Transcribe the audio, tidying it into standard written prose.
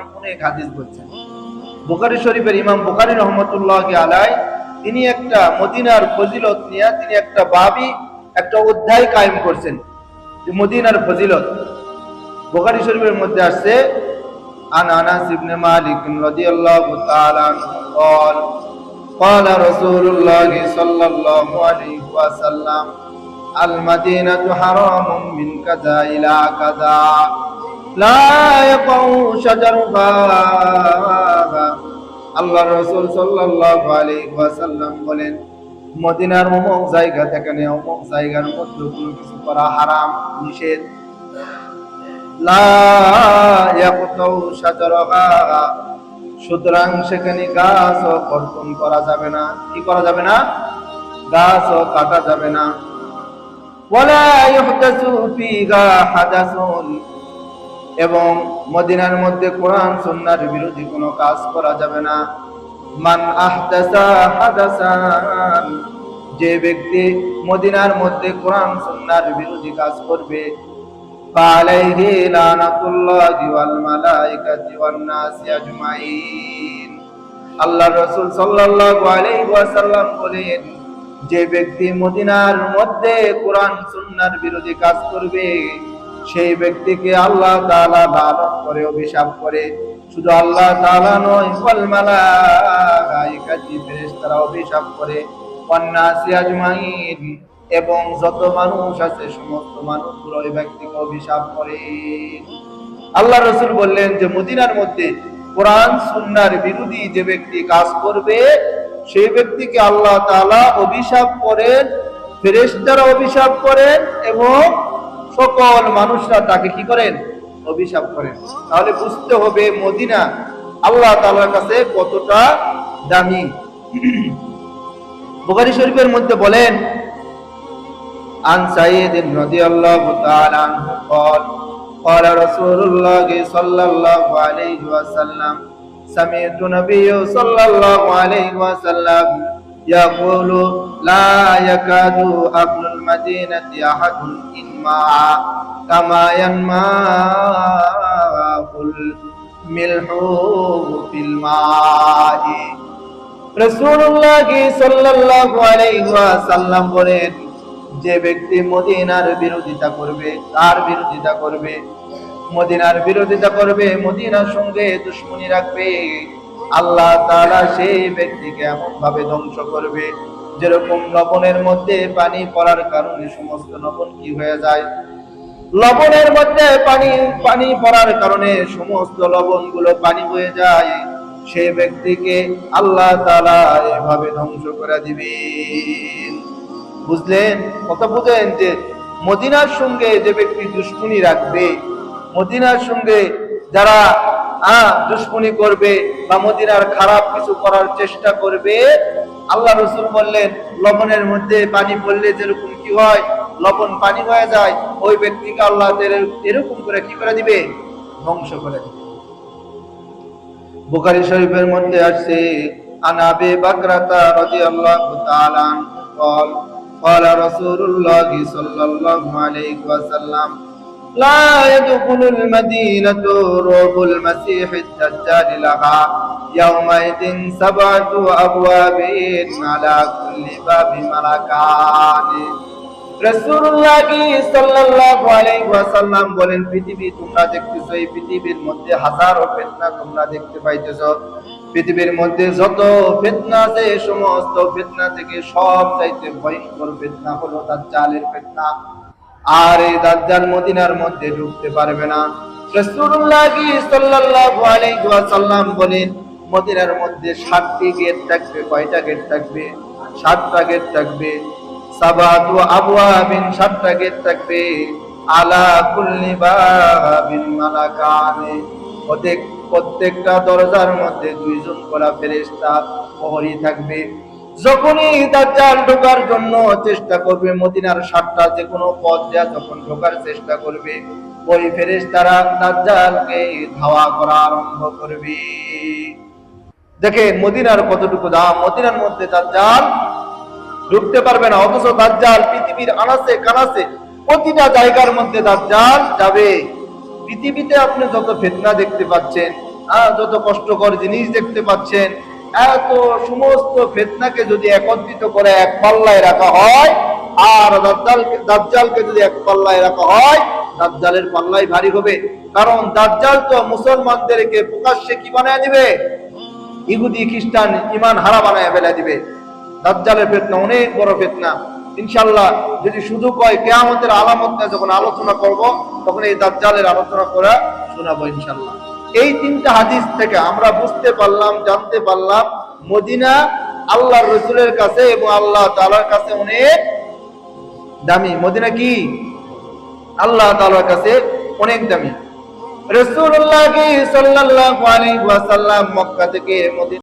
সাল্লাম অনেক হাদিস বলছেন। বুখারী শরীফের ইমাম বুখারী রহমতুল্লাহি আলাইহি তিনি একটা মদিনার ফজিলত নিয়ে তিনি একটা বাবি একটা অধ্যায় কায়েম করছেন যে মদিনার ফজিলত। বুখারী শরীফের মধ্যে আসছে আন আনাস ইবনে মালিক রাদিয়াল্লাহু তাআলা قال قال رسول الله صلى الله عليه وسلم المدينة حرام من كذا إلى كذا لا يقع شجرها আল্লাহ রাসূল সাল্লাল্লাহু আলাইহি ওয়াসাল্লাম বলেন মদিনার অমুক জায়গা থেকে অমুক জায়গার মধ্যে কোনো কিছু করা হারাম, নিষেধ। লা ইয়াকতাউ শাজারাহা, সুতরাং সেখানে গাছও কর্তন করা যাবে না। কি করা যাবে না? গাছও কাটা যাবে না। ওয়ালা ইহদাসু ফিহা হাদাসুন, এবং মদিনার মধ্যে কোরআন সুন্নাহর বিরোধী কোনো কাজ করা যাবে না। মান আহদাসা হাদাসান, যে ব্যক্তি মদিনার মধ্যে কোরআন সুন্নাহর বিরোধী কাজ করবে ফালাইহি লানাতুল্লাহি ওয়াল মালাইকাতি ওয়ান নাসি আজমাইন, আল্লাহর রাসূল সাল্লাল্লাহু আলাইহি ওয়াসাল্লাম বলেন যে ব্যক্তি মদিনার মধ্যে কোরআন সুন্নাহর বিরোধী কাজ করবে সেই ব্যক্তিকে আল্লাহ তাআলা লানত করে, অভিশাপ করে। শুধু আল্লাহ তাআলা নয়, ওয়াল মালাইকাতি, ফেরেশতারা অভিশাপ করে, ওয়ান নাসি আজমাইন, এবং যত মানুষ আছে সমস্ত মানুষগুলো ওই ব্যক্তিকে অভিশাপ করে। আল্লাহ রাসূল বললেন যে মদিনার মধ্যে কোরআন সুন্নাহর বিরোধী যে ব্যক্তি কাজ করবে সেই ব্যক্তিকে আল্লাহ তাআলা অভিশাপ করেন, ফেরেশতারা অভিশাপ করেন, এবং সকল মানুষরা তাকে কি করেন? অভিশাপ করেন। তাহলে বুঝতে হবে মদিনা আল্লাহ তাআলার কাছে কতটা দামি। বুখারী শরীফের মধ্যে বলেন আন সাঈদ রাদিয়াল্লাহু তাআলা আনহু قال قال رسول الله صلى الله عليه وسلم سمعت النبي صلى الله عليه وسلم يقول لا يكاد أهل المدينة أحد إنما كما ينمى الملح في الماء। রাসূলুল্লাহ সাল্লাল্লাহু আলাইহি ওয়াসাল্লাম বলেন যে ব্যক্তি মদিনার বিরোধিতা করবে, তার বিরোধিতা করবে, মদিনার বিরোধিতা করবে, মদিনার সঙ্গে দুশমনি রাখবে, আল্লাহ তাআলা সেই ব্যক্তিকে এমন ভাবে ধ্বংস করবে যেরকম লবণের মধ্যে পানি পড়ার কারণে সমস্ত লবণ কি হয়ে যায়, লবণের মধ্যে পানি পড়ার কারণে সমস্ত লবণগুলো পানি হয়ে যায়, সেই ব্যক্তিকে আল্লাহ তাআলা এভাবে ধ্বংস করে দিবেন। বুঝলেন? কথা বুঝেন যে মদিনার সঙ্গে যে ব্যক্তি দুশমনি রাখবে, মদিনার সঙ্গে যারা দুশমনি করবে বা মদিনার খারাপ কিছু করার চেষ্টা করবে, আল্লাহ রাসূল বললেন লবণের মধ্যে পানি পড়লে যেরকম কি হয়, লবণ পানি হয়ে যায়, ওই ব্যক্তিকে আল্লাহ এরকম করে কি করে দিবে? ধ্বংস করে দিবে। বুখারী শরীফের মধ্যে আছে আন আবি বাকরাতা রাদিয়াল্লাহু তাআলা قال قال رسول الله صلى الله عليه وسلم لا يدخل المدينة روح المسيح الدجال لها يومئذ 7 أبواب على كل باب ملكان। রাসূলুল্লাহ সাল্লাল্লাহু আলাইহি ওয়াসাল্লাম বলেন পৃথিবী তোমরা দেখতেছো, এই পৃথিবীর মধ্যে হাজারো ফিতনা তোমরা দেখতে পাইতেছো। পৃথিবীর মধ্যে যত ফিতনা আছে সমস্ত ফিতনা থেকে সবচাইতে ভয়ঙ্কর ফিতনা হলো দাজ্জালের ফিতনা। আর এই দাজ্জাল মদিনার মধ্যে ঢুকতে পারবে না। রাসূলুল্লাহ সাল্লাল্লাহু আলাইহি ওয়াসাল্লাম বলেন মদিনার মধ্যে 7টি গেট থাকবে। কয়টা গেট থাকবে? 7টা গেট থাকবে। সাবাতু আবওয়াবিন, 7টা গেট থাকবে। আলা কুল্লি বাবিন মালাকানে, প্রত্যেকটা দরজার মধ্যে 2 জন করে ফেরেশতা প্রহরী থাকবে। যখনই দাজ্জাল ঢোকার জন্য চেষ্টা করবে, মদিনার 7টা যে কোনো পথ দিয়ে যখন ঢোকার চেষ্টা করবে, ওই ফেরেশতারা দাজ্জালকে ধাওয়া করা আরম্ভ করবে। দেখেন মদিনার কতটুকু দাম। মদিনার মধ্যে দাজ্জাল ঢুকতে পারবে না, অথচ দাজ্জাল পৃথিবীর আনাচে কানাচে প্রতিটা জায়গার মধ্যে দাজ্জাল যাবে। পৃথিবীতে আপনি যত ফিতনা দেখতে পাচ্ছেন, যত কষ্টকর জিনিস দেখতে পাচ্ছেন, এত সমস্ত ফিতনাকে যদি একত্রিত করে এক পাল্লায় রাখা হয়, আর দাজ্জালকে যদি এক পাল্লায় রাখা হয়, দাজ্জালের পাল্লাই ভারী হবে। কারণ দাজ্জাল তো মুসলমানদেরকে প্রকাশ্যে কি বানায় দিবে? ইহুদি খ্রিস্টান ঈমান হারা বানায় ফেলে দিবে। দাজ্জালের ফিতনা অনেক বড় ফিতনা। ইনশাআল্লাহ যদি শুধু কয় কিয়ামতের আলামত নিয়ে যখন আলোচনা করব, তখন এই দাজ্জালের আলোচনা করা শোনাবো ইনশাআল্লাহ। এই তিনটা হাদিস থেকে আমরা বুঝতে পারলাম, জানতে পারলাম, মদিনা আল্লাহর রাসূলের কাছে এবং আল্লাহ তাআলার কাছে অনেক দামি। মদিনা কি আল্লাহ তাআলার কাছে অনেক দামি। রাসূলুল্লাহ সাল্লাল্লাহু আলাইহি ওয়াসাল্লাম মক্কা থেকে মদিনা